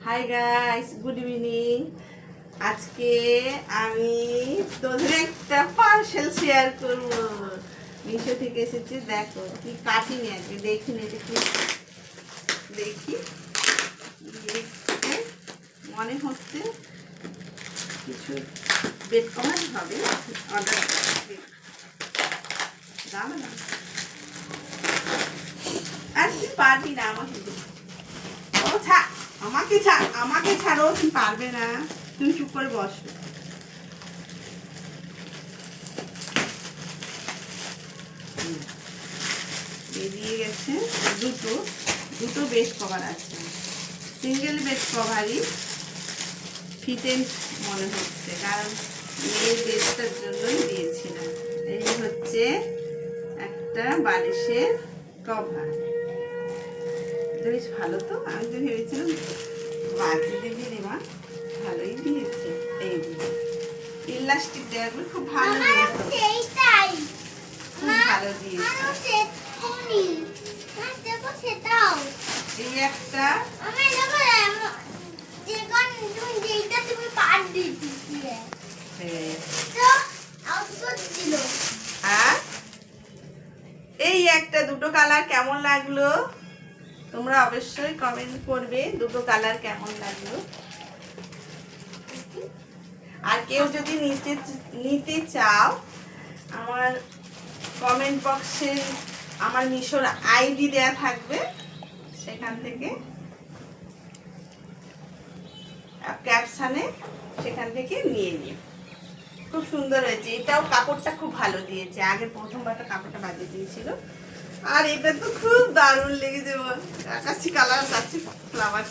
Hi guys, good evening. আজকে আমি তোদের একটা পার্সেল শেয়ার করব। মিশো থেকে এসেছে, দেখো কি কাটিনি আজকে, দেখি না এটা কি, দেখি মনে হচ্ছে কিছু বেড কভার হবে অর্ডার। দাম না আর তুই পারবি না আমাকে, ও ছাড় আমাকে, আমাকে ছাড়ো, তুমি পারবে না, তুমি চুপ করে বসো। বেরিয়ে গেছে দুটো দুটো বেড কভার আছে, সিঙ্গেল বেড কভারই ফিটেন্স মনে হচ্ছে, কারণ মেয়ের বেডটার জন্যই দিয়েছিলাম। এই হচ্ছে একটা বালিশের কভার, বেশ ভালো তো। আমি তো ভেবেছিলাম বাকি দেবে রে মা, ভালোই দিয়েছে। এই ইলাস্টিক দেওয়াগুলো খুব ভালো দিয়েছে, খুব ভালো দিয়েছে। এই একটা আর এই একটা, দুটো কালার কেমন লাগলো তোমরা অবশ্যই কমেন্ট করবে, দুটো কালার কেমন লাগলো। আর কেউ যদি নিতে চাও, আমার কমেন্ট বক্সে আমার মিশোর আইডি দেয়া থাকবে, সেখান থেকে ক্যাপশনে সেখান থেকে নিয়ে নিও। খুব সুন্দর হয়েছে, এটাও কাপড়টা খুব ভালো দিয়েছে, আগে প্রথমবারটা কাপড়টা বাজে দিয়েছিল। আর এটা তো খুব দারুণ লেগেছে, আকাশি কালার, কাছে ফ্লাওয়ার